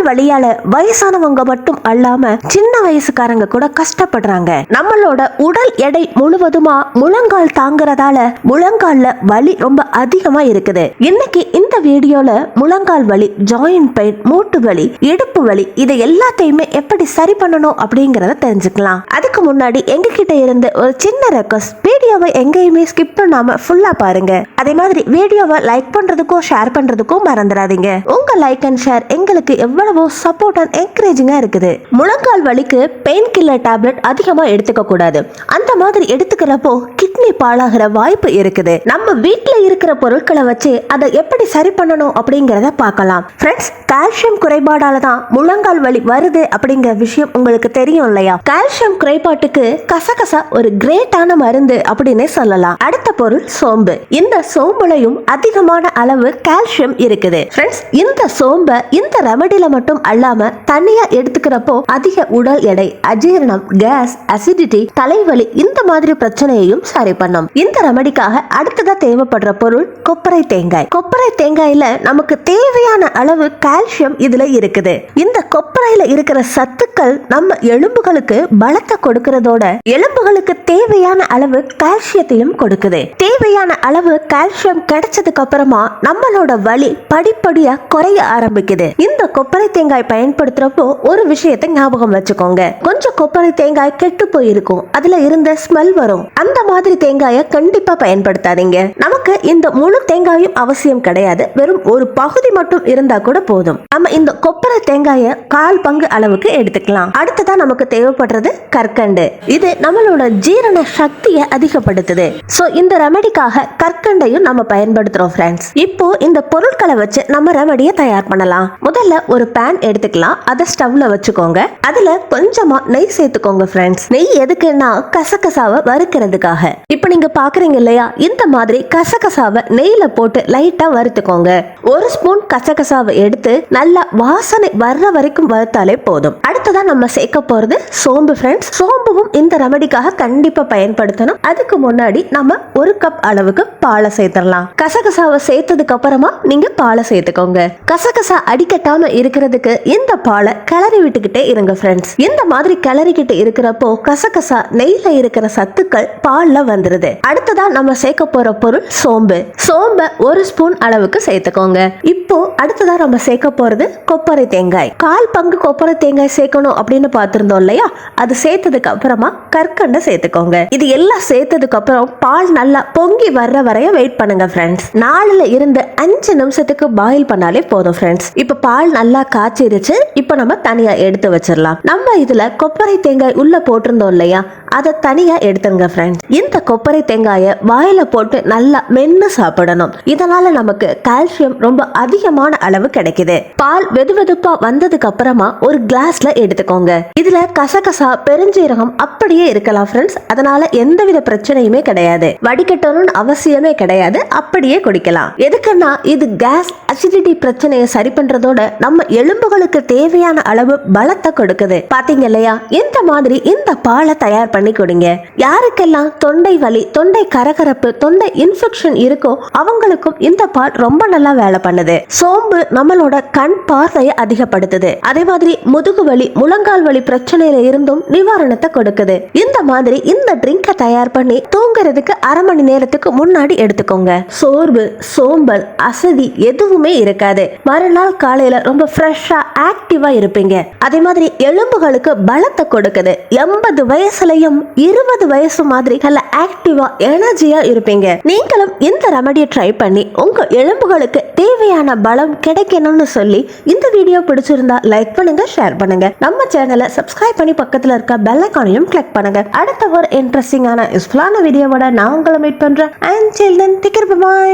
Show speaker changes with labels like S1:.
S1: முழங்கால் வலியால வயசானவங்க மட்டும் அல்லாம சின்ன வயசுக்காரங்க கூட கஷ்டப்படுறாங்க. நம்மளோட உடல் எடை முழுவதுமா முழங்கால் தாங்குறதால முழங்கால்ல வலி ரொம்ப அதிகமா இருக்குது. இன்னைக்கு இந்த வீடியோல முழங்கால் வலி, ஜாயிண்ட் பெயின், மூட்டு வலி, இடுப்பு வலி இதை எல்லாத்தையுமே எப்படி சரி பண்ணணும் அப்படிங்கறத தெரிஞ்சுக்கலாம். அதுக்கு முன்னாடி எங்க கிட்ட இருந்து ஒரு சின்ன ரெக்வெஸ்ட், வீடியோவை எங்கேயுமே ஸ்கிப் பண்ணாம ஃபுல்லா பாருங்க. அதே மாதிரி வீடியோவை லைக் பண்றதுக்கும் ஷேர் பண்றதுக்கும் மறந்துடாதீங்க. உங்க லைக் அண்ட் ஷேர் எங்களுக்கு எவ்வளவோ சப்போர்ட் அண்ட் என்கரேஜிங்கா இருக்குது. முழங்கால் வலிக்கு பெயின் கில்லர் டேப்லெட் அதிகமா எடுத்துக்க கூடாது. அந்த மாதிரி எடுத்துக்கிறப்போ கிட்னி பாழாகிற வாய்ப்பு இருக்குது. நம்ம வீட்டுல இருக்கிற பொருட்களை வச்சு அதை எப்படி சரி பண்ணணும் அப்படிங்கறத பார்க்கலாம். ஃப்ரெண்ட்ஸ், கால்சியம் குறைபாடால தான் முழங்கால் வலி வருது அப்படிங்கிற விஷயம் உங்களுக்கு தெரியும் இல்லையா? கால்சியம் குறைபாட்டுக்கு கசகசா ஒரு கிரேட்டான மருந்து அப்படின்னு சொல்லலாம். அடுத்த பொருள் சோம்பு. இந்த சோம்புலையும் அதிகமான அளவு கால்சியம் இருக்குது. ஃப்ரெண்ட்ஸ், இந்த சோம்பை இந்த ரெமடியில மட்டும் அல்லாம தனியா எடுத்துக்கிறப்போ அதிக உடல் எடை, அஜீரணம், கேஸ், அசிடிட்டி, தலைவலி இந்த மாதிரி பிரச்சனையையும் சரி பண்ணும். இந்த ரெமடிக்காக அடுத்ததா தேவைப்படுற பொருள் கொப்பரை தேங்காய். கொப்பரை தேங்காயில நமக்கு தேவையான அளவு கால்சியம் இதுல இருக்குது. இந்த கொப்பரையில இருக்கிற சத்துக்கள் நம்ம எலும்புகளுக்கு பலத்தை கொடுக்கிறதோட எலும்புகளுக்கு தேவையான அளவு கால்சியத்தையும் கொடுக்குது. தேவையான அளவு கால்சியம் கிடைச்சதுக்கு அப்புறமா நம்மளோட வலி படிப்படியா குறைய ஆரம்பிக்குது. இந்த கொப்பரை தேங்காய் பயன்படுத்துறப்போ ஒரு விஷயத்தை ஞாபகம் வச்சுக்கோங்க. கொஞ்சம் கொப்பரை தேங்காய் கெட்டு போயிருக்கும், அதுல இருந்த ஸ்மெல் வரும். அந்த மாதிரி தேங்காயை கண்டிப்பா பயன்படுத்தாதீங்க. நமக்கு இந்த முழு தேங்காயும் அவசியம் கிடையாது, வெறும் ஒரு பகுதி மட்டும் இருந்தா கூட போதும். நம்ம இந்த கொப்பரை தேங்காயை 1/4 பங்கு அளவுக்கு எடுத்துக்கலாம். அடுத்ததா நமக்கு தேவைப்படுறது கற்கண்டு. இது நம்மளோட ஜீரண சக்தியை அதிகப்படுத்துது. சோ இந்த ரெமடிக்காக கற்கண்டையும் நம்ம பயன்படுத்துறோம் ஃப்ரெண்ட்ஸ். இப்போ இந்த பொருட்களை வச்சு நம்ம ரெமடியை தயார் பண்ணலாம். முதல்ல ஒரு பேன் எடுத்துக்கலாம். அதை ஸ்டவ்ல வச்சுக்கோங்க. அதுல கொஞ்சமா நெய் சேர்த்துக்கோங்க ஃப்ரெண்ட்ஸ். நெய் எதுக்குன்னா கசகசாவை வறுக்கிறதுக்காக. இப்போ நீங்க பாக்குறீங்க இல்லையா, இந்த மாதிரி கசகசாவை நெய்ல போட்டு லைட்டா வறுத்துக்கோங்க. 1 ஸ்பூன் கசகசாவை எடுத்து நல்லா வாசனை வர்ற வரைக்கும் வறுத்தாலே போதும். அடுத்ததா நம்ம சேர்க்க போறது சோம்பு ஃப்ரெண்ட்ஸ். சோம்பும் இந்த ரெமடிக்காக கண்டிப்பா பயன்படுத்தணும். அதுக்கு முன்னாடி நம்ம 1 கப் அளவுக்கு பாலை சேர்த்துடலாம். கசகசாவை சேர்த்ததுக்கு அப்புறமா நீங்க பாலை சேர்த்துக்கோங்க. கசகசா அடிக்கட்டாம இருக்கிறதுக்கு இந்த பாலை கிளறி விட்டுக்கிட்டே இருங்க ஃப்ரெண்ட்ஸ். இந்த மாதிரி கிளறிக்கிட்டு இருக்கிறப்போ கசகசா நெய்ல இருக்கிற சத்துக்கள் பால்ல வந்துருது. அடுத்ததா நம்ம சேர்க்க போற பொருள் சோம்பு. சோம்பை 1 ஸ்பூன் அளவுக்கு சேர்த்துக்கோங்க. இப்போ அடுத்ததா நம்ம சேர்க்க போறது கொப்பரை தேங்காய். 1/4 பங்கு கொப்பரை தேங்காய் சேர்க்கணும் அப்படின்னு பார்த்திருந்தோம் இல்லையா? அது சேர்த்ததுக்கு அப்புறமா கற்கண்டை சேர்த்துக்கோங்க. இது எல்லாம் சேர்த்ததுக்கு அப்புறம் பால் நல்லா பொங்கி வர்ற வரைய வெயிட் பண்ணுங்க ஃப்ரெண்ட்ஸ். 4ல இருந்து 5 நிமிஷத்துக்கு பாயில் பண்ணாலே போதும் ஃப்ரெண்ட்ஸ். இப்ப பால் நல்லா காய்ச்சிருச்சு. இப்போ நம்ம தனியா எடுத்து வச்சிடலாம். நம்ம இதுல கொப்பரை தேங்காய் உள்ள போட்டிருந்தோம் இல்லையா, அதை தனியா எடுத்துருங்க ஃப்ரெண்ட்ஸ். இந்த கொப்பரை தேங்காயை வாயில போட்டு நல்லா மென்னு சாப்பிடணும். இதனால நமக்கு கால்சியம் ரொம்ப அதிகமான அளவு கிடைக்குது. பால் வெதுவெதுப்பா வந்ததுக்கு அப்புறமா ஒரு கிளாஸ்ல எடுத்துக்கோங்க. இதுல கசகசா, பெருஞ்சீரகம் அப்படியே இருக்கலாம் ஃப்ரெண்ட்ஸ். அதனால எந்தவித பிரச்சனையுமே கிடையாது. வடிகட்டணும்னு அவசியமே கிடையாது, அப்படியே குடிக்கலாம். எதுக்குன்னா இது கேஸ், அசிடிட்டி பிரச்சனையை சரி பண்றதோட நம்ம எலும்புகளுக்கு தேவையான அளவு பலத்தை கொடுக்குது. பாத்தீங்க இல்லையா? இந்த மாதிரி இந்த பாலை தயார் பண்ணி கொடுங்க. யாருக்கெல்லாம் தொண்டை வலி, தொண்டை கரகரப்பு, தொண்டை இன்ஃபெக்ஷன் இருக்கோ அவங்களுக்கும் இந்த பால் ரொம்ப நல்லா வேலை பண்ணுது. சோம்பு நம்மளோட கண் பார்வையை அதிகப்படுத்துது. அதே மாதிரி முதுகு வலி, முழங்கால் வலி பிரச்சனையில இருந்தும் நிவாரணத்தை கொடுக்குது. இந்த மாதிரி இந்த ட்ரிங்கை தயார் பண்ணி தூங்குறதுக்கு 1/2 மணி நேரத்துக்கு முன்னாடி எடுத்துக்கோங்க. சோர்வு, சோம்பல், அசதி எதுவுமே இருக்காது. மறுநாள் காலையில ரொம்ப ஃப்ரெஷ்ஷா ஆக்டிவா இருப்பீங்க. அதே மாதிரி எலும்புகளுக்கு பலத்தை கொடுக்குது. 80 வயசுலயும் 20 வயசு மாதிரி நல்ல ஆக்டிவா, எனர்ஜியா இருப்பீங்க. நீங்களும் இந்த ரெமடியை ட்ரை பண்ணி உங்க எலும்புகளுக்கு தேவையான பலம் கிடைக்கணும்னு சொல்லி இந்த வீடியோ பிடிச்சிருந்தா லைக் பண்ணுங்க, ஷேர் பண்ணுங்க. நம்ம சேனலை சப்ஸ்கிரைப் பண்ணி பக்கத்துல இருக்க பெல் ஐகானையும் கிளிக் பண்ணுங்க. அடுத்த ஒரு இன்ட்ரெஸ்டிங்கான யூஸ்ஃபுல்லான வீடியோவோட நான் உங்களை மீட் பண்றேன். Until then, take care, bye.